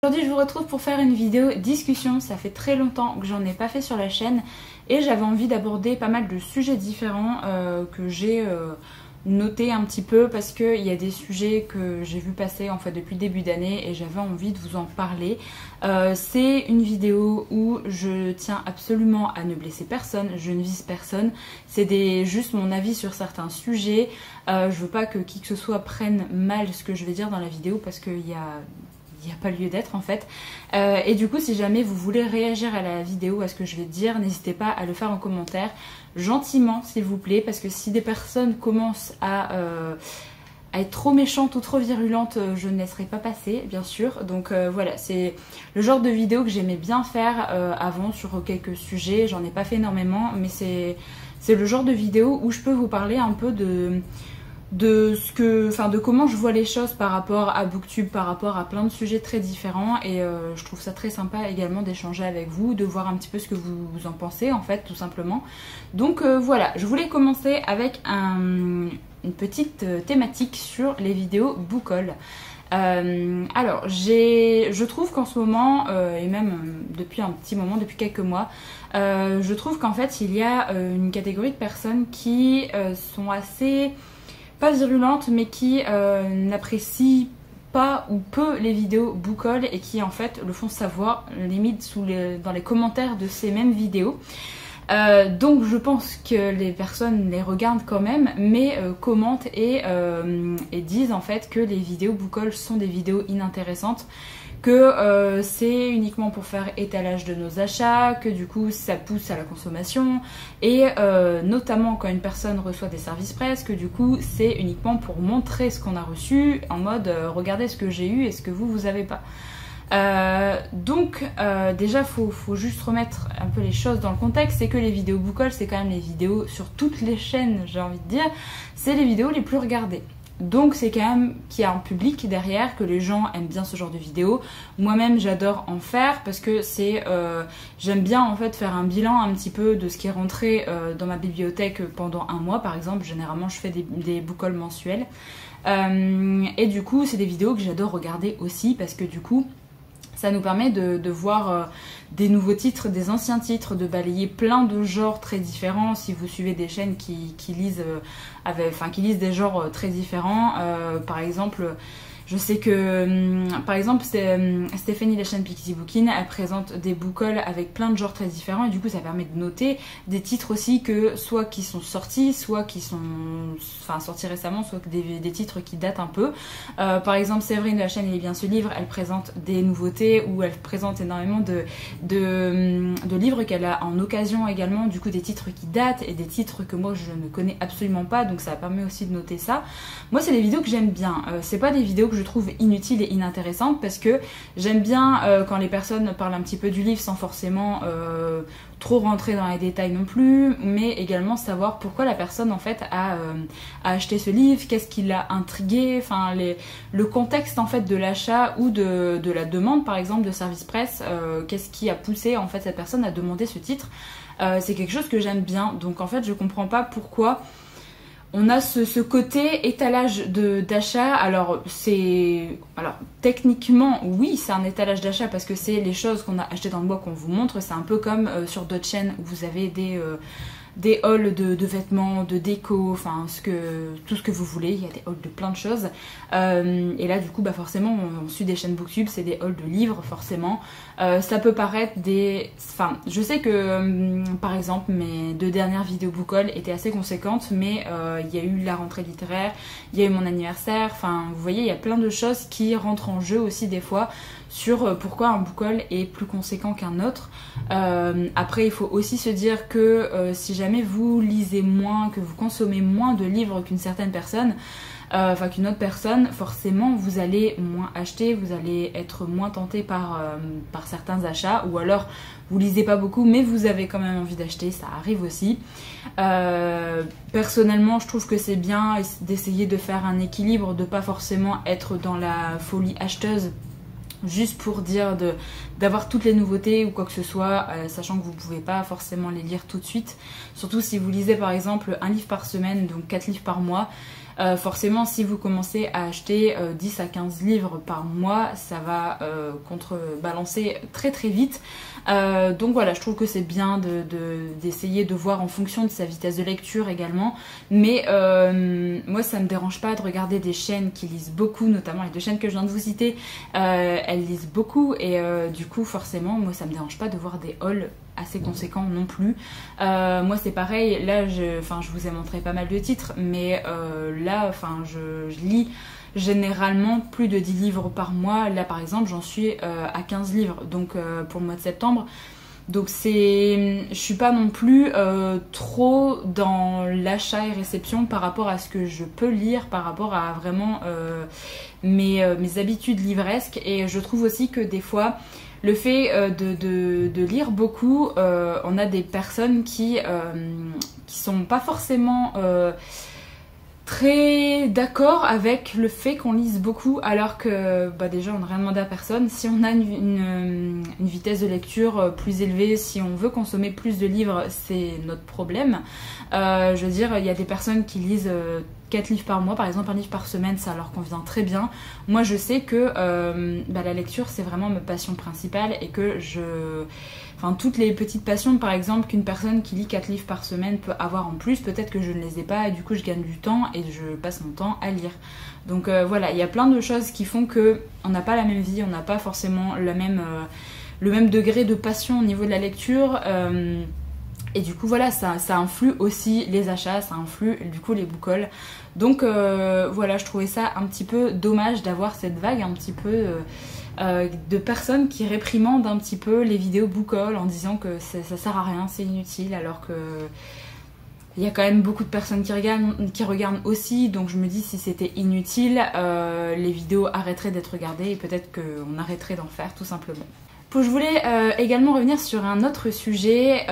Aujourd'hui je vous retrouve pour faire une vidéo discussion, ça fait très longtemps que j'en ai pas fait sur la chaîne et j'avais envie d'aborder pas mal de sujets différents que j'ai notés un petit peu parce qu'il y a des sujets que j'ai vu passer en fait depuis le début d'année et j'avais envie de vous en parler. C'est une vidéo où je tiens absolument à ne blesser personne, je ne vise personne, c'est juste mon avis sur certains sujets. Je veux pas que qui que ce soit prenne mal ce que je vais dire dans la vidéo parce qu'il y a pas lieu d'être en fait. Et du coup, si jamais vous voulez réagir à la vidéo, à ce que je vais dire, n'hésitez pas à le faire en commentaire, gentiment s'il vous plaît, parce que si des personnes commencent à être trop méchantes ou trop virulentes, je ne laisserai pas passer, bien sûr. Donc voilà, c'est le genre de vidéo que j'aimais bien faire avant sur quelques sujets. J'en ai pas fait énormément, mais c'est le genre de vidéo où je peux vous parler un peu de comment je vois les choses par rapport à Booktube, par rapport à plein de sujets très différents et je trouve ça très sympa également d'échanger avec vous, de voir un petit peu ce que vous en pensez en fait tout simplement. Donc voilà, je voulais commencer avec une petite thématique sur les vidéos book haul. Alors je trouve qu'en ce moment et même depuis un petit moment, depuis quelques mois, je trouve qu'en fait il y a une catégorie de personnes qui sont assez pas virulentes mais qui n'apprécient pas ou peu les vidéos book haul et qui en fait le font savoir limite dans les commentaires de ces mêmes vidéos. Donc je pense que les personnes les regardent quand même mais commentent et disent en fait que les vidéos book haul sont des vidéos inintéressantes, que c'est uniquement pour faire étalage de nos achats, que du coup ça pousse à la consommation et notamment quand une personne reçoit des services presse, que du coup c'est uniquement pour montrer ce qu'on a reçu en mode regardez ce que j'ai eu et ce que vous avez pas. Donc déjà faut juste remettre un peu les choses dans le contexte, c'est que les vidéos book haul c'est quand même les vidéos sur toutes les chaînes, j'ai envie de dire, c'est les vidéos les plus regardées. Donc c'est quand même qu'il y a un public derrière, que les gens aiment bien ce genre de vidéos. Moi-même j'adore en faire parce que j'aime bien en fait faire un bilan un petit peu de ce qui est rentré dans ma bibliothèque pendant un mois par exemple. Généralement je fais des book hauls mensuels et du coup c'est des vidéos que j'adore regarder aussi parce que du coup ça nous permet de voir des nouveaux titres, des anciens titres, de balayer plein de genres très différents. Si vous suivez des chaînes qui lisent des genres très différents, par exemple, je sais que, par exemple, Stéphanie, la chaîne Pixie Bookin, elle présente des book hauls avec plein de genres très différents et du coup ça permet de noter des titres aussi que soit qui sont sortis, soit qui sont sortis récemment, soit des titres qui datent un peu. Par exemple, Séverine de la chaîne Il est bien ce livre, elle présente des nouveautés ou elle présente énormément de livres qu'elle a en occasion également, du coup des titres qui datent et des titres que moi je ne connais absolument pas, donc ça permet aussi de noter ça. Moi c'est des vidéos que j'aime bien, c'est pas des vidéos que je trouve inutiles et inintéressantes parce que j'aime bien quand les personnes parlent un petit peu du livre sans forcément trop rentrer dans les détails non plus, mais également savoir pourquoi la personne en fait a acheté ce livre, qu'est-ce qui l'a intrigué, le contexte en fait de l'achat ou de la demande par exemple de service presse, qu'est-ce qui a poussé en fait cette personne à demander ce titre. C'est quelque chose que j'aime bien, donc en fait je comprends pas pourquoi on a ce côté étalage d'achat. Alors techniquement oui c'est un étalage d'achat parce que c'est les choses qu'on a achetées dans le mois qu'on vous montre. C'est un peu comme sur d'autres chaînes où vous avez des hauls de vêtements, de déco, enfin tout ce que vous voulez, il y a des hauls de plein de choses. Et là du coup forcément on suit des chaînes Booktube, c'est des hauls de livres forcément. Ça peut paraître je sais que par exemple mes 2 dernières vidéos book haul étaient assez conséquentes, mais il y a eu la rentrée littéraire, il y a eu mon anniversaire, vous voyez il y a plein de choses qui rentrent en jeu aussi des fois sur pourquoi un book haul est plus conséquent qu'un autre. Après il faut aussi se dire que si jamais vous lisez moins, que vous consommez moins de livres qu'une certaine personne, qu'une autre personne, forcément vous allez moins acheter, vous allez être moins tenté par certains achats, ou alors vous lisez pas beaucoup mais vous avez quand même envie d'acheter, ça arrive aussi. Personnellement je trouve que c'est bien d'essayer de faire un équilibre, de pas forcément être dans la folie acheteuse juste pour dire d'avoir toutes les nouveautés ou quoi que ce soit, sachant que vous pouvez pas forcément les lire tout de suite, surtout si vous lisez par exemple un livre par semaine, donc 4 livres par mois. Forcément si vous commencez à acheter 10 à 15 livres par mois, ça va contrebalancer très très vite. Donc voilà, je trouve que c'est bien d'essayer de voir en fonction de sa vitesse de lecture également. Mais moi ça me dérange pas de regarder des chaînes qui lisent beaucoup, notamment les deux chaînes que je viens de vous citer, elles lisent beaucoup et du coup forcément moi ça me dérange pas de voir des hauls assez conséquents non plus. Moi c'est pareil, là je vous ai montré pas mal de titres, mais là je lis généralement plus de 10 livres par mois. Là par exemple j'en suis à 15 livres donc pour le mois de septembre. Donc je suis pas non plus trop dans l'achat et réception par rapport à ce que je peux lire, par rapport à vraiment mes habitudes livresques. Et je trouve aussi que des fois le fait de lire beaucoup, on a des personnes qui sont pas forcément très d'accord avec le fait qu'on lise beaucoup, alors que déjà on n'a rien demandé à personne. Si on a une vitesse de lecture plus élevée, si on veut consommer plus de livres, c'est notre problème. Je veux dire, il y a des personnes qui lisent 4 livres par mois, par exemple un livre par semaine, ça leur convient très bien. Moi je sais que la lecture c'est vraiment ma passion principale et que toutes les petites passions par exemple qu'une personne qui lit 4 livres par semaine peut avoir en plus, peut-être que je ne les ai pas et du coup je gagne du temps et je passe mon temps à lire. Donc voilà, il y a plein de choses qui font que on n'a pas la même vie, on n'a pas forcément le même degré de passion au niveau de la lecture. Et du coup voilà, ça influe aussi les achats, ça influe du coup les book hauls. Donc voilà, je trouvais ça un petit peu dommage d'avoir cette vague un petit peu de personnes qui réprimandent un petit peu les vidéos book haul en disant que ça sert à rien, c'est inutile, alors que il y a quand même beaucoup de personnes qui regardent aussi. Donc je me dis, si c'était inutile, les vidéos arrêteraient d'être regardées et peut-être qu'on arrêterait d'en faire tout simplement. Je voulais également revenir sur un autre sujet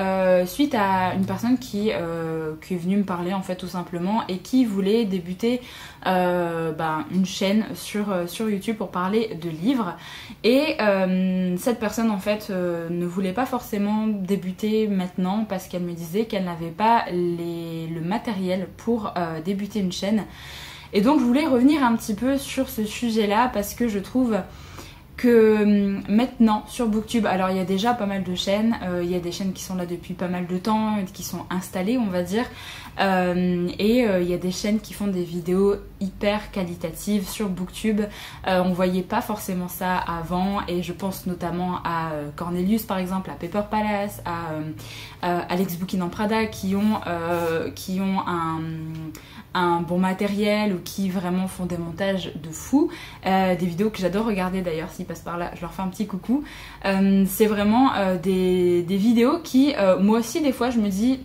suite à une personne qui est venue me parler en fait tout simplement et qui voulait débuter une chaîne sur YouTube pour parler de livres. Et cette personne en fait ne voulait pas forcément débuter maintenant parce qu'elle me disait qu'elle n'avait pas le matériel pour débuter une chaîne. Et donc je voulais revenir un petit peu sur ce sujet là parce que je trouve que maintenant sur Booktube, alors il y a déjà pas mal de chaînes, il y a des chaînes qui sont là depuis pas mal de temps, qui sont installées on va dire, et il y a des chaînes qui font des vidéos hyper qualitatives sur Booktube. On voyait pas forcément ça avant et je pense notamment à Cornelius par exemple, à Paper Palace, à Alex Bookin en Prada qui ont un bon matériel ou qui vraiment font des montages de fou, des vidéos que j'adore regarder d'ailleurs, s'ils passent par là je leur fais un petit coucou. C'est vraiment des vidéos qui moi aussi des fois je me dis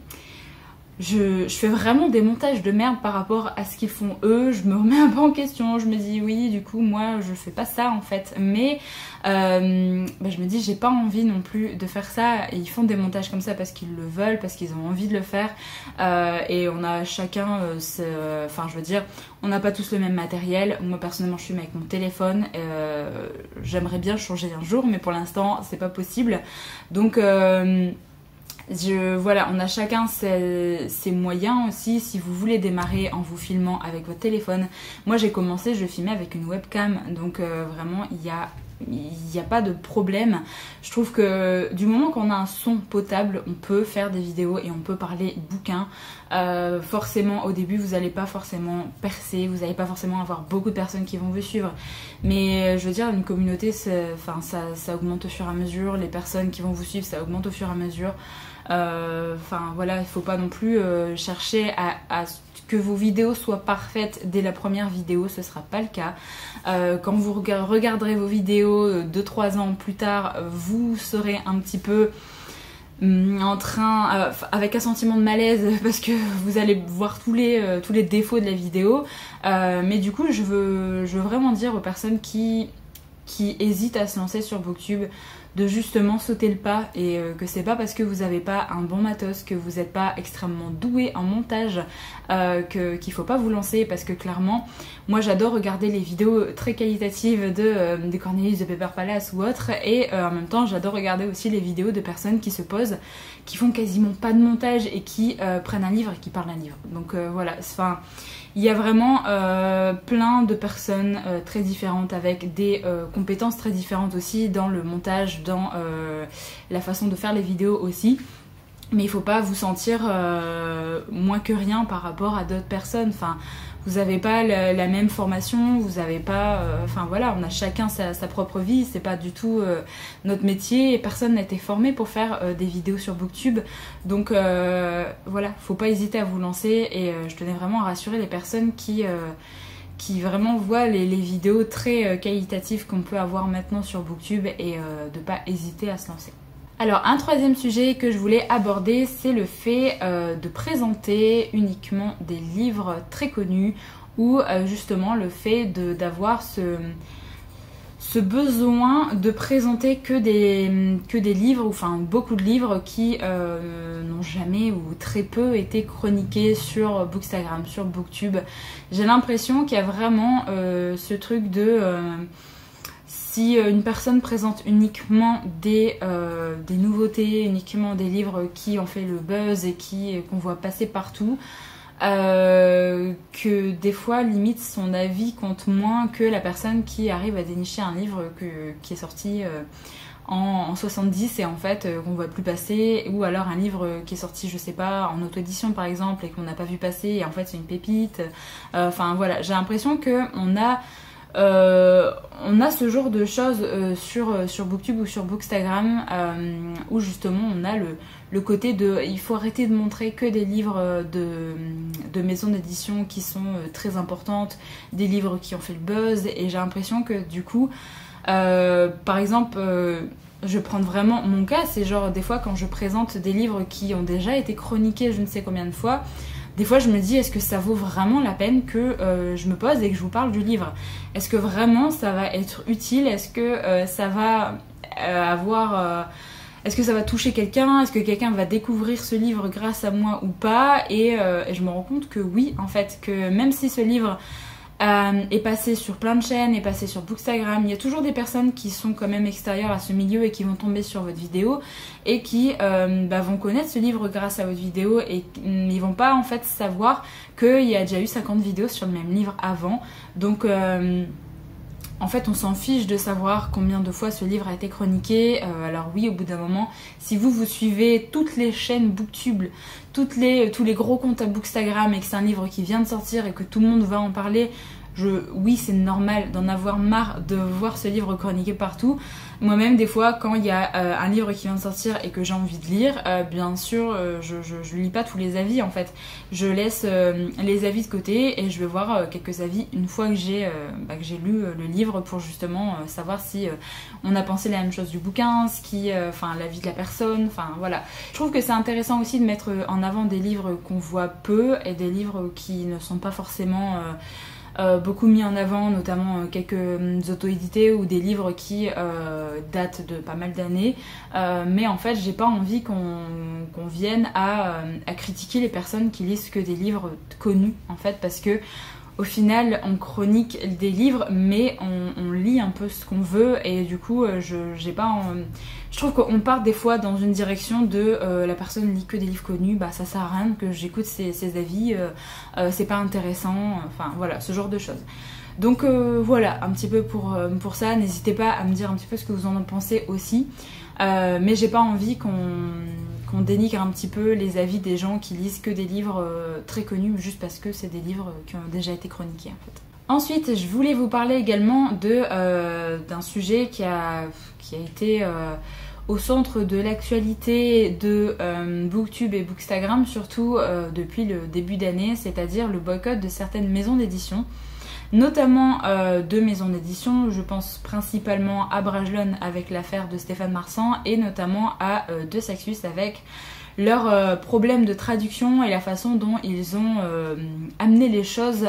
je fais vraiment des montages de merde par rapport à ce qu'ils font eux, je me remets un peu en question, je me dis oui du coup moi je fais pas ça en fait, mais je me dis j'ai pas envie non plus de faire ça, et ils font des montages comme ça parce qu'ils le veulent, parce qu'ils ont envie de le faire, et on a chacun je veux dire on n'a pas tous le même matériel. Moi personnellement je filme avec mon téléphone, j'aimerais bien changer un jour mais pour l'instant c'est pas possible, donc voilà, on a chacun ses moyens aussi. Si vous voulez démarrer en vous filmant avec votre téléphone, moi j'ai commencé, je filmais avec une webcam, donc vraiment il y a pas de problème. Je trouve que du moment qu'on a un son potable, on peut faire des vidéos et on peut parler bouquin. Forcément au début vous n'allez pas forcément percer, vous n'allez pas forcément avoir beaucoup de personnes qui vont vous suivre, mais je veux dire une communauté ça augmente au fur et à mesure, les personnes qui vont vous suivre ça augmente au fur et à mesure. Voilà, il faut pas non plus chercher à ce que vos vidéos soient parfaites dès la première vidéo, ce sera pas le cas. Quand vous regarderez vos vidéos 2-3 ans plus tard, vous serez un petit peu en train, avec un sentiment de malaise parce que vous allez voir tous les défauts de la vidéo, mais du coup je veux vraiment dire aux personnes qui qui hésitent à se lancer sur Booktube de justement sauter le pas et que c'est pas parce que vous n'avez pas un bon matos, que vous n'êtes pas extrêmement doué en montage qu'il faut pas vous lancer, parce que clairement moi j'adore regarder les vidéos très qualitatives de Cornelius de Paper Palace ou autres, et en même temps j'adore regarder aussi les vidéos de personnes qui se posent, qui font quasiment pas de montage et qui prennent un livre et qui parlent d'un livre. Donc voilà, enfin il y a vraiment plein de personnes très différentes avec des compétences très différentes aussi dans le montage, dans la façon de faire les vidéos aussi. Mais il faut pas vous sentir moins que rien par rapport à d'autres personnes. Enfin, vous n'avez pas la même formation, vous n'avez pas... Enfin voilà, on a chacun sa propre vie, c'est pas du tout notre métier, et personne n'a été formé pour faire des vidéos sur Booktube. Donc voilà, faut pas hésiter à vous lancer, et je tenais vraiment à rassurer les personnes qui vraiment voient les vidéos très qualitatives qu'on peut avoir maintenant sur Booktube, et de pas hésiter à se lancer. Alors un troisième sujet que je voulais aborder, c'est le fait de présenter uniquement des livres très connus, ou justement le fait d'avoir ce besoin de présenter que des livres, ou enfin beaucoup de livres qui n'ont jamais ou très peu été chroniqués sur Bookstagram, sur Booktube. J'ai l'impression qu'il y a vraiment ce truc de... si une personne présente uniquement des nouveautés, uniquement des livres qui ont fait le buzz et qu'on voit passer partout, que des fois limite son avis compte moins que la personne qui arrive à dénicher un livre qui est sorti en 70 et en fait qu'on voit plus passer, ou alors un livre qui est sorti je sais pas en auto-édition par exemple et qu'on n'a pas vu passer et en fait c'est une pépite. Enfin voilà, j'ai l'impression que on a ce genre de choses sur Booktube ou sur Bookstagram, où justement on a le côté de il faut arrêter de montrer que des livres de maisons d'édition qui sont très importantes, des livres qui ont fait le buzz, et j'ai l'impression que du coup par exemple je vais prendre vraiment mon cas, c'est genre des fois quand je présente des livres qui ont déjà été chroniqués je ne sais combien de fois, des fois je me dis est-ce que ça vaut vraiment la peine que je me pose et que je vous parle du livre? Est-ce que vraiment ça va être utile? Est-ce que ça va est-ce que ça va toucher quelqu'un? Est-ce que quelqu'un va découvrir ce livre grâce à moi ou pas? Et je me rends compte que oui, en fait, que même si ce livre est passé sur plein de chaînes, est passé sur Bookstagram, il y a toujours des personnes qui sont quand même extérieures à ce milieu et qui vont tomber sur votre vidéo et qui vont connaître ce livre grâce à votre vidéo, et ils vont pas en fait savoir qu'il y a déjà eu 50 vidéos sur le même livre avant. Donc en fait on s'en fiche de savoir combien de fois ce livre a été chroniqué. Alors oui, au bout d'un moment, si vous suivez toutes les chaînes Booktube, tous les gros comptes à Bookstagram, et que c'est un livre qui vient de sortir et que tout le monde va en parler, oui, c'est normal d'en avoir marre de voir ce livre chroniqué partout. Moi-même, des fois, quand il y a un livre qui vient de sortir et que j'ai envie de lire, bien sûr, je lis pas tous les avis en fait. Je laisse les avis de côté et je vais voir quelques avis une fois que j'ai lu le livre, pour justement savoir si on a pensé la même chose du bouquin, l'avis de la personne, enfin voilà. Je trouve que c'est intéressant aussi de mettre en avant des livres qu'on voit peu et des livres qui ne sont pas forcément... beaucoup mis en avant, notamment quelques auto-édités ou des livres qui datent de pas mal d'années, mais en fait j'ai pas envie qu'on vienne à critiquer les personnes qui lisent que des livres connus en fait, parce que au final on chronique des livres mais on lit un peu ce qu'on veut, et du coup je trouve qu'on part des fois dans une direction de la personne lit que des livres connus, bah ça sert à rien que j'écoute ses avis, c'est pas intéressant, enfin voilà, ce genre de choses. Donc voilà, un petit peu pour ça, n'hésitez pas à me dire un petit peu ce que vous en pensez aussi, mais j'ai pas envie qu'on dénigre un petit peu les avis des gens qui lisent que des livres très connus juste parce que c'est des livres qui ont déjà été chroniqués en fait. Ensuite, je voulais vous parler également d'un sujet qui a été au centre de l'actualité de Booktube et Bookstagram, surtout depuis le début d'année, c'est-à-dire le boycott de certaines maisons d'édition, notamment deux maisons d'édition. Je pense principalement à Brajlon avec l'affaire de Stéphane Marsan, et notamment à De Saxus avec leurs problèmes de traduction et la façon dont ils ont amené les choses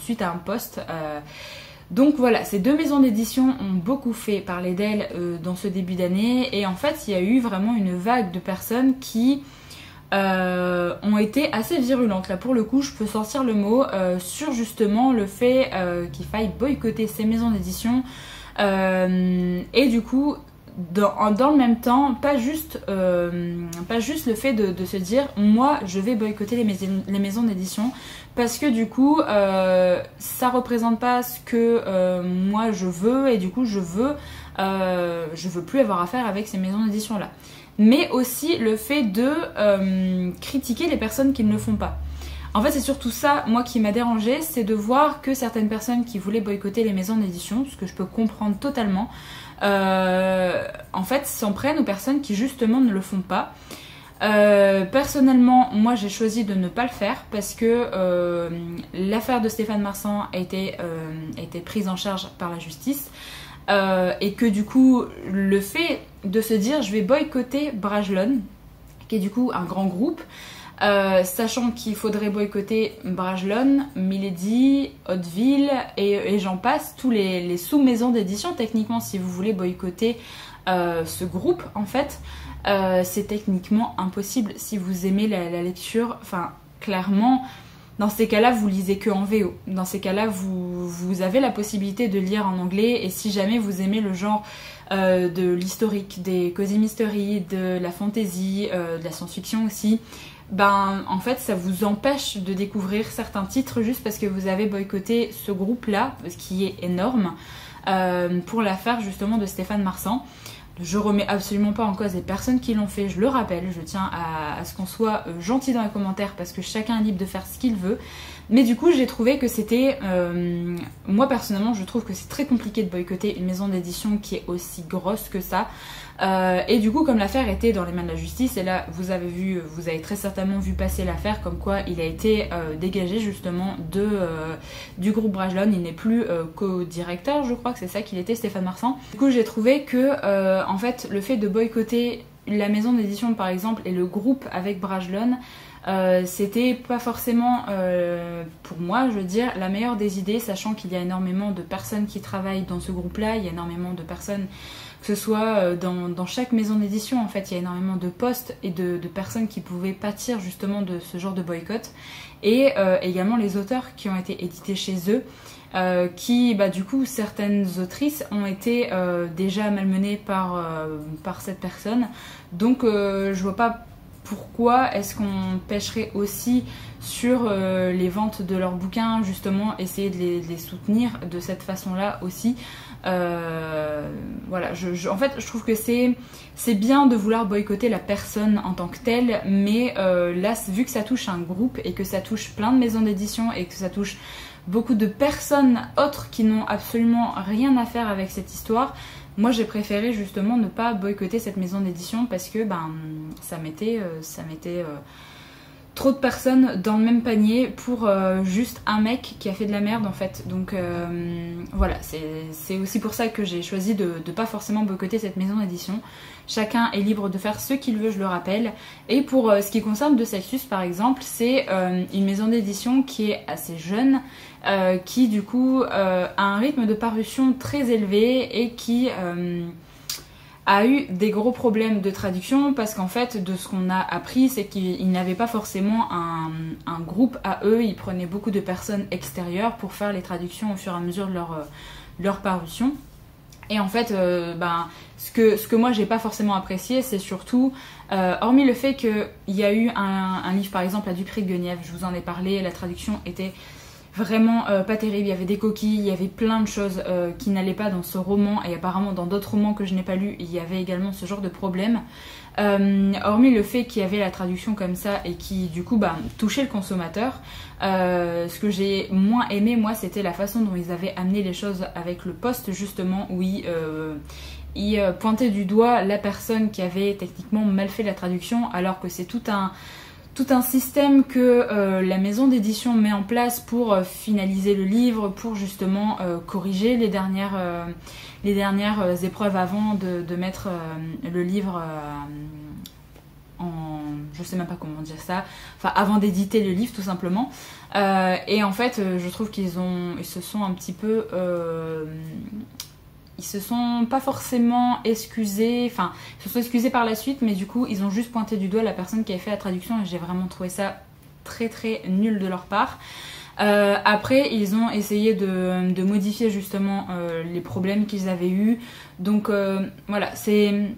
suite à un post Donc voilà, ces deux maisons d'édition ont beaucoup fait parler d'elles dans ce début d'année et en fait il y a eu vraiment une vague de personnes qui ont été assez virulentes. Là pour le coup je peux sortir le mot sur justement le fait qu'il faille boycotter ces maisons d'édition et du coup dans le même temps pas juste le fait de se dire moi je vais boycotter les maisons d'édition parce que du coup ça représente pas ce que moi je veux et du coup je veux plus avoir affaire avec ces maisons d'édition là, mais aussi le fait de critiquer les personnes qui ne le font pas. En fait c'est surtout ça moi qui m'a dérangée, c'est de voir que certaines personnes qui voulaient boycotter les maisons d'édition, ce que je peux comprendre totalement, en fait s'en prennent aux personnes qui justement ne le font pas. Personnellement moi j'ai choisi de ne pas le faire parce que l'affaire de Stéphane Marsan a été prise en charge par la justice et que du coup le fait de se dire je vais boycotter Brajlon qui est du coup un grand groupe, sachant qu'il faudrait boycotter Brajlon, Milady, Hauteville et j'en passe, tous les sous-maisons d'édition. Techniquement si vous voulez boycotter ce groupe en fait c'est techniquement impossible si vous aimez la lecture, enfin clairement dans ces cas-là vous lisez que en VO, dans ces cas-là vous avez la possibilité de lire en anglais et si jamais vous aimez le genre de l'historique, des cozy mystery, de la fantasy, de la science-fiction aussi, ben en fait ça vous empêche de découvrir certains titres juste parce que vous avez boycotté ce groupe-là, ce qui est énorme, pour l'affaire justement de Stéphane Marsan. Je remets absolument pas en cause les personnes qui l'ont fait, je le rappelle, je tiens à ce qu'on soit gentil dans les commentaires parce que chacun est libre de faire ce qu'il veut. Mais du coup j'ai trouvé que c'était, moi personnellement je trouve que c'est très compliqué de boycotter une maison d'édition qui est aussi grosse que ça. Et du coup comme l'affaire était dans les mains de la justice, et là vous avez très certainement vu passer l'affaire comme quoi il a été dégagé justement du groupe Brajlon, il n'est plus co-directeur, je crois que c'est ça qu'il était, Stéphane Marsan. Du coup j'ai trouvé que en fait le fait de boycotter la maison d'édition par exemple et le groupe avec Brajlon, c'était pas forcément pour moi je veux dire la meilleure des idées, sachant qu'il y a énormément de personnes qui travaillent dans ce groupe là, il y a énormément de personnes que ce soit dans chaque maison d'édition en fait, il y a énormément de postes et de personnes qui pouvaient pâtir justement de ce genre de boycott et également les auteurs qui ont été édités chez eux qui bah du coup certaines autrices ont été déjà malmenées par cette personne, donc je vois pas pourquoi est-ce qu'on pêcherait aussi sur les ventes de leurs bouquins, justement essayer de les soutenir de cette façon-là aussi. Voilà, en fait je trouve que c'est bien de vouloir boycotter la personne en tant que telle, mais là vu que ça touche un groupe et que ça touche plein de maisons d'édition et que ça touche beaucoup de personnes autres qui n'ont absolument rien à faire avec cette histoire, moi j'ai préféré justement ne pas boycotter cette maison d'édition parce que ben ça mettait trop de personnes dans le même panier pour juste un mec qui a fait de la merde en fait. Donc voilà, c'est aussi pour ça que j'ai choisi de pas forcément boycotter cette maison d'édition. Chacun est libre de faire ce qu'il veut, je le rappelle. Et pour ce qui concerne De Sexus par exemple, c'est une maison d'édition qui est assez jeune, qui du coup a un rythme de parution très élevé et qui a eu des gros problèmes de traduction parce qu'en fait de ce qu'on a appris c'est qu'ils n'avaient pas forcément un groupe à eux, ils prenaient beaucoup de personnes extérieures pour faire les traductions au fur et à mesure de leur parution. Et en fait ce que moi j'ai pas forcément apprécié, c'est surtout hormis le fait qu'il y a eu un livre par exemple à Dupré de Guenièvre, je vous en ai parlé, la traduction était vraiment pas terrible, il y avait des coquilles, il y avait plein de choses qui n'allaient pas dans ce roman et apparemment dans d'autres romans que je n'ai pas lus il y avait également ce genre de problème. Hormis le fait qu'il y avait la traduction comme ça et qui du coup touchait le consommateur, ce que j'ai moins aimé moi c'était la façon dont ils avaient amené les choses avec le poste justement où ils pointaient du doigt la personne qui avait techniquement mal fait la traduction alors que c'est tout un système que la maison d'édition met en place pour finaliser le livre, pour justement corriger les dernières épreuves avant de mettre le livre je sais même pas comment dire ça, enfin avant d'éditer le livre tout simplement. Et en fait je trouve ils se sont un petit peu... ils se sont pas forcément excusés, enfin ils se sont excusés par la suite, mais du coup ils ont juste pointé du doigt la personne qui avait fait la traduction et j'ai vraiment trouvé ça très très nul de leur part. Après ils ont essayé de modifier justement les problèmes qu'ils avaient eus, donc voilà, c'est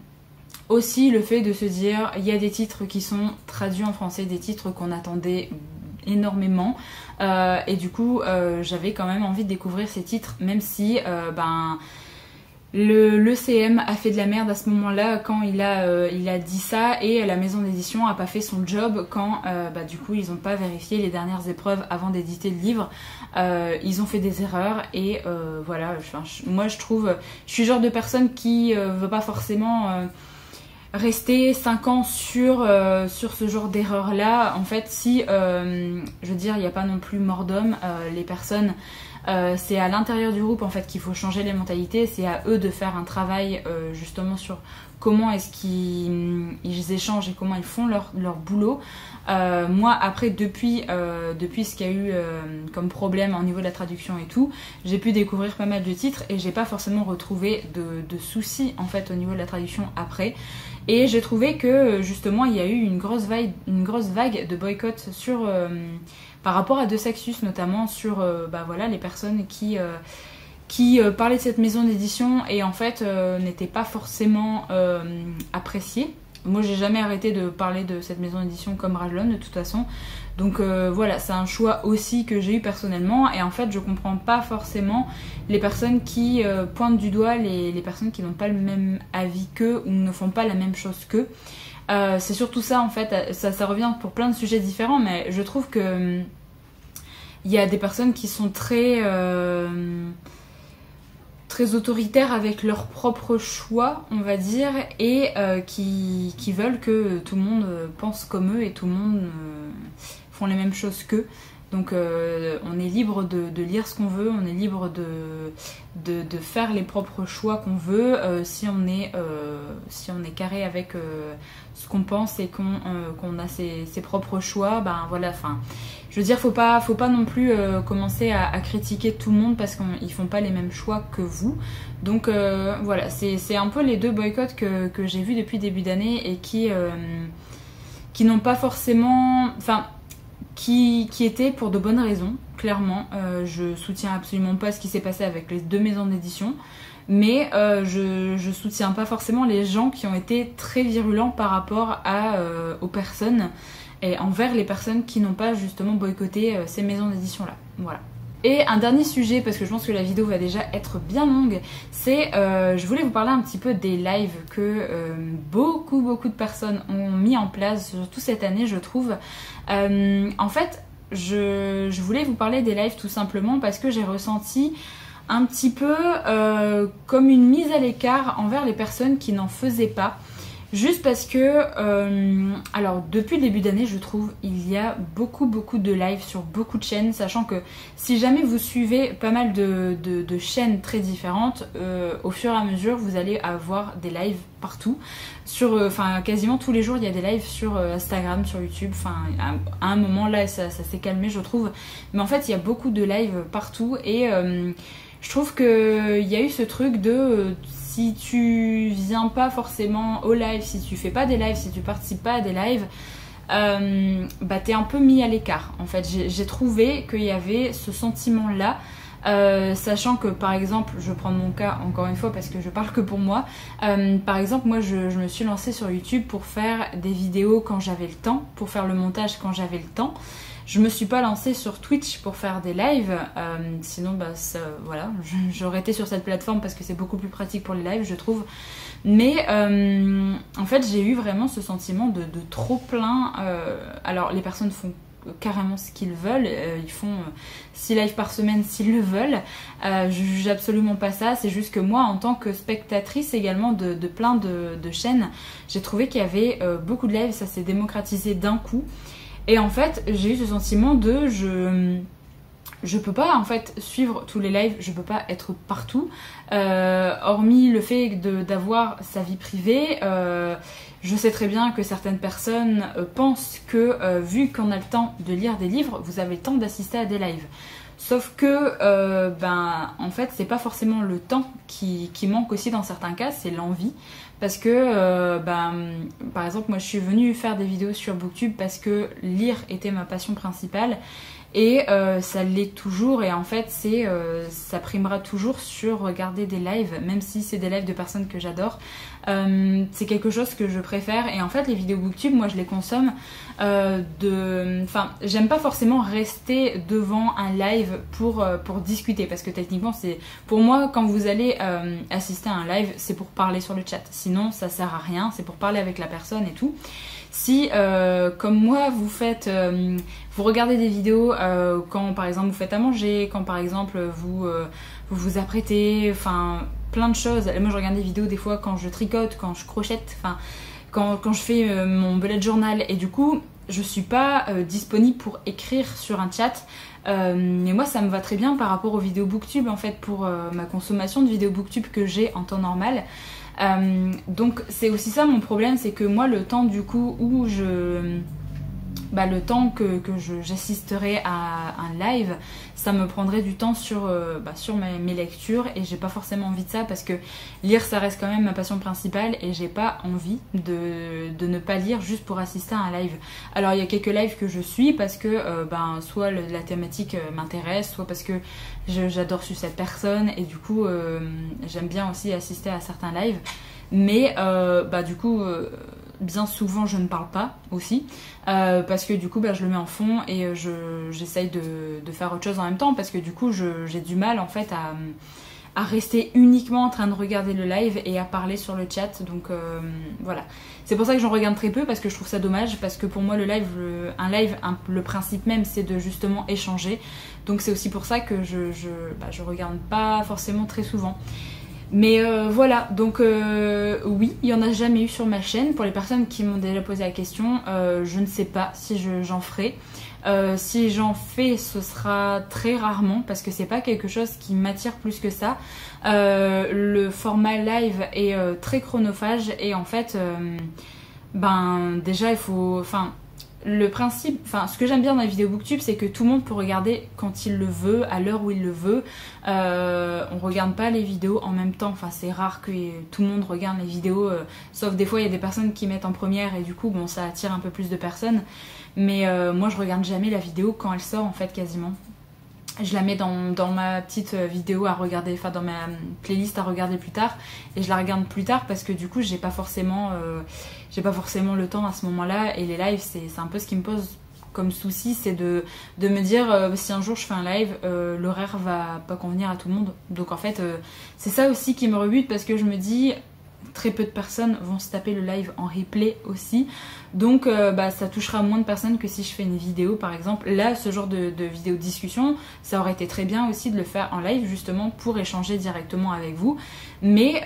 aussi le fait de se dire il y a des titres qui sont traduits en français, des titres qu'on attendait énormément, et du coup j'avais quand même envie de découvrir ces titres, même si le CM a fait de la merde à ce moment-là quand il a dit ça, et la maison d'édition a pas fait son job quand du coup ils ont pas vérifié les dernières épreuves avant d'éditer le livre. Ils ont fait des erreurs et voilà, moi je trouve, je suis le genre de personne qui veut pas forcément rester 5 ans sur ce genre d'erreur là. En fait si je veux dire il n'y a pas non plus mort d'homme, les personnes c'est à l'intérieur du groupe en fait qu'il faut changer les mentalités, c'est à eux de faire un travail justement sur comment est-ce qu'ils échangent et comment ils font leur boulot. Moi après depuis ce qu'il y a eu comme problème au niveau de la traduction et tout, j'ai pu découvrir pas mal de titres et j'ai pas forcément retrouvé de soucis en fait au niveau de la traduction après. Et j'ai trouvé que justement il y a eu une grosse vague de boycott sur par rapport à De Saxus notamment, sur voilà, les personnes qui parlaient de cette maison d'édition et en fait n'étaient pas forcément appréciées. Moi j'ai jamais arrêté de parler de cette maison d'édition comme Rajlon de toute façon, donc voilà, c'est un choix aussi que j'ai eu personnellement, et en fait je comprends pas forcément les personnes qui pointent du doigt les personnes qui n'ont pas le même avis qu'eux ou ne font pas la même chose qu'eux. C'est surtout ça en fait, ça revient pour plein de sujets différents, mais je trouve que il y a des personnes qui sont très autoritaires avec leur propre choix, on va dire, et qui veulent que tout le monde pense comme eux et tout le monde font les mêmes choses qu'eux. Donc on est libre de lire ce qu'on veut, on est libre de faire les propres choix qu'on veut, si on est carré avec ce qu'on pense et qu'on a ses propres choix, voilà, enfin je veux dire, faut pas non plus commencer à critiquer tout le monde parce qu'ils font pas les mêmes choix que vous. Donc voilà, c'est un peu les deux boycotts que j'ai vus depuis début d'année et qui n'ont pas forcément... Enfin, qui étaient pour de bonnes raisons, clairement. Je soutiens absolument pas ce qui s'est passé avec les deux maisons d'édition, mais je soutiens pas forcément les gens qui ont été très virulents par rapport aux personnes et envers les personnes qui n'ont pas justement boycotté ces maisons d'édition là. Voilà. Et un dernier sujet, parce que je pense que la vidéo va déjà être bien longue, c'est je voulais vous parler un petit peu des lives que beaucoup de personnes ont mis en place, surtout cette année je trouve. En fait, je voulais vous parler des lives tout simplement parce que j'ai ressenti un petit peu comme une mise à l'écart envers les personnes qui n'en faisaient pas. Juste parce que, alors depuis le début d'année, je trouve il y a beaucoup de lives sur beaucoup de chaînes, sachant que si jamais vous suivez pas mal de chaînes très différentes, au fur et à mesure vous allez avoir des lives partout. Enfin quasiment tous les jours il y a des lives sur Instagram, sur YouTube, enfin à un moment là ça s'est calmé je trouve, mais en fait il y a beaucoup de lives partout et je trouve qu'il y a eu ce truc de... si tu viens pas forcément au live, si tu fais pas des lives, si tu participes pas à des lives, t'es un peu mis à l'écart. En fait, j'ai trouvé qu'il y avait ce sentiment-là, sachant que par exemple, je vais prendre mon cas encore une fois parce que je parle que pour moi. Par exemple, moi je me suis lancée sur YouTube pour faire des vidéos quand j'avais le temps, pour faire le montage quand j'avais le temps. Je me suis pas lancée sur Twitch pour faire des lives, sinon voilà, j'aurais été sur cette plateforme parce que c'est beaucoup plus pratique pour les lives je trouve. Mais en fait j'ai eu vraiment ce sentiment de trop plein. Alors les personnes font carrément ce qu'ils veulent, ils font 6 lives par semaine s'ils le veulent, je juge absolument pas ça, c'est juste que moi en tant que spectatrice également de plein de chaînes, j'ai trouvé qu'il y avait beaucoup de lives, ça s'est démocratisé d'un coup. Et en fait, j'ai eu ce sentiment de... je peux pas en fait suivre tous les lives, je peux pas être partout, hormis le fait d'avoir sa vie privée. Je sais très bien que certaines personnes pensent que vu qu'on a le temps de lire des livres, vous avez le temps d'assister à des lives. Sauf que, en fait, c'est pas forcément le temps qui manque aussi dans certains cas, c'est l'envie. Parce que, par exemple, moi je suis venue faire des vidéos sur Booktube parce que lire était ma passion principale. Et ça l'est toujours, et en fait ça primera toujours sur regarder des lives, même si c'est des lives de personnes que j'adore. C'est quelque chose que je préfère, et en fait les vidéos Booktube, moi je les consomme j'aime pas forcément rester devant un live pour discuter, parce que techniquement c'est, pour moi, quand vous allez assister à un live, c'est pour parler sur le chat, sinon ça sert à rien, c'est pour parler avec la personne et tout. Si, comme moi, vous regardez des vidéos quand, par exemple, vous faites à manger, quand, par exemple, vous vous apprêtez, enfin, plein de choses. Moi, je regarde des vidéos des fois quand je tricote, quand je crochette, enfin, quand je fais mon bullet journal. Et du coup, je suis pas disponible pour écrire sur un chat. Mais moi, ça me va très bien par rapport aux vidéos Booktube, en fait, pour ma consommation de vidéos Booktube que j'ai en temps normal. Donc c'est aussi ça mon problème, c'est que moi le temps du coup où le temps que j'assisterai à un live, ça me prendrait du temps sur mes lectures, et j'ai pas forcément envie de ça, parce que lire ça reste quand même ma passion principale, et j'ai pas envie de ne pas lire juste pour assister à un live. Alors il y a quelques lives que je suis parce que soit la thématique m'intéresse, soit parce que j'adore suivre cette personne, et du coup j'aime bien aussi assister à certains lives. Mais du coup bien souvent je ne parle pas aussi, parce que du coup je le mets en fond et j'essaye de faire autre chose en même temps, parce que du coup j'ai du mal en fait à rester uniquement en train de regarder le live et à parler sur le chat. Donc voilà, c'est pour ça que j'en regarde très peu, parce que je trouve ça dommage, parce que pour moi le principe même c'est de justement échanger. Donc c'est aussi pour ça que je regarde pas forcément très souvent. Mais voilà, donc oui, il n'y en a jamais eu sur ma chaîne. Pour les personnes qui m'ont déjà posé la question, je ne sais pas si j'en ferai. Si j'en fais, ce sera très rarement, parce que c'est pas quelque chose qui m'attire plus que ça. Le format live est très chronophage, et en fait, déjà il faut... Le principe, ce que j'aime bien dans les vidéos Booktube, c'est que tout le monde peut regarder quand il le veut, à l'heure où il le veut. On regarde pas les vidéos en même temps. Enfin, c'est rare que tout le monde regarde les vidéos, sauf des fois il y a des personnes qui mettent en première, et du coup bon, ça attire un peu plus de personnes. Mais moi je regarde jamais la vidéo quand elle sort, en fait, quasiment. Je la mets dans ma petite vidéo à regarder, enfin dans ma playlist à regarder plus tard, et je la regarde plus tard parce que du coup j'ai pas forcément le temps à ce moment-là. Et les lives, c'est un peu ce qui me pose comme souci, c'est de me dire si un jour je fais un live, l'horaire va pas convenir à tout le monde. Donc en fait c'est ça aussi qui me rebute, parce que je me dis très peu de personnes vont se taper le live en replay aussi, donc ça touchera moins de personnes que si je fais une vidéo par exemple. Là, ce genre de vidéo discussion, ça aurait été très bien aussi de le faire en live, justement pour échanger directement avec vous, mais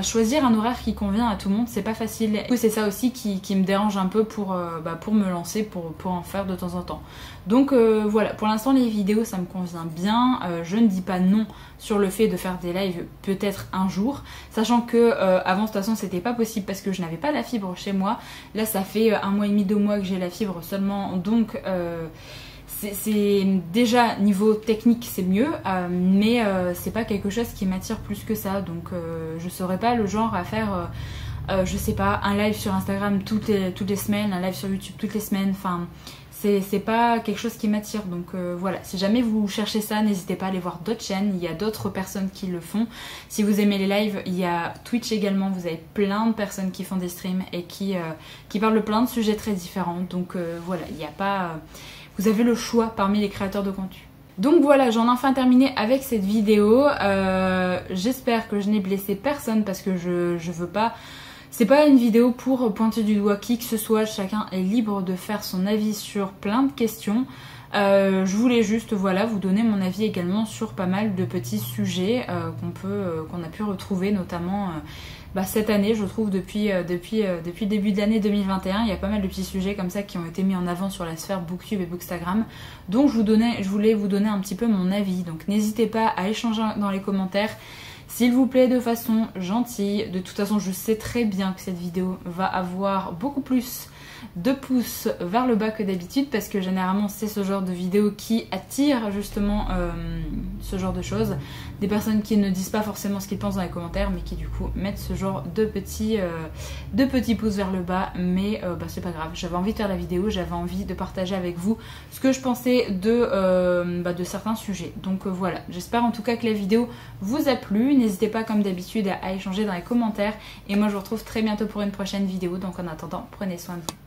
choisir un horaire qui convient à tout le monde, c'est pas facile. C'est ça aussi qui me dérange un peu pour me lancer, pour en faire de temps en temps. Donc voilà, pour l'instant les vidéos ça me convient bien. Je ne dis pas non sur le fait de faire des lives peut-être un jour, sachant que avant de toute façon c'était pas possible parce que je n'avais pas la fibre chez moi. Là ça fait 1 mois et demi, 2 mois que j'ai la fibre seulement, donc c'est déjà niveau technique c'est mieux, mais c'est pas quelque chose qui m'attire plus que ça. Donc je serais pas le genre à faire je sais pas, un live sur Instagram toutes les semaines, un live sur YouTube toutes les semaines. Enfin, c'est pas quelque chose qui m'attire. Donc voilà, si jamais vous cherchez ça, n'hésitez pas à aller voir d'autres chaînes, il y a d'autres personnes qui le font. Si vous aimez les lives, il y a Twitch également, vous avez plein de personnes qui font des streams et qui parlent de plein de sujets très différents. Donc voilà, il n'y a pas... vous avez le choix parmi les créateurs de contenu. Donc voilà, j'en ai enfin terminé avec cette vidéo. J'espère que je n'ai blessé personne, parce que je veux pas... C'est pas une vidéo pour pointer du doigt qui que ce soit, chacun est libre de faire son avis sur plein de questions. Je voulais juste vous donner mon avis également sur pas mal de petits sujets qu'on a pu retrouver, notamment cette année, je trouve, depuis le début de l'année 2021. Il y a pas mal de petits sujets comme ça qui ont été mis en avant sur la sphère Booktube et Bookstagram. Donc je voulais vous donner un petit peu mon avis. Donc n'hésitez pas à échanger dans les commentaires. S'il vous plaît, de façon gentille. De toute façon, je sais très bien que cette vidéo va avoir beaucoup plus de pouces vers le bas que d'habitude, parce que généralement c'est ce genre de vidéo qui attire justement ce genre de choses, des personnes qui ne disent pas forcément ce qu'ils pensent dans les commentaires, mais qui du coup mettent ce genre de petits pouces vers le bas. Mais c'est pas grave, j'avais envie de faire la vidéo, j'avais envie de partager avec vous ce que je pensais de certains sujets. Donc voilà, j'espère en tout cas que la vidéo vous a plu. N'hésitez pas comme d'habitude à échanger dans les commentaires, et moi je vous retrouve très bientôt pour une prochaine vidéo. Donc en attendant, prenez soin de vous.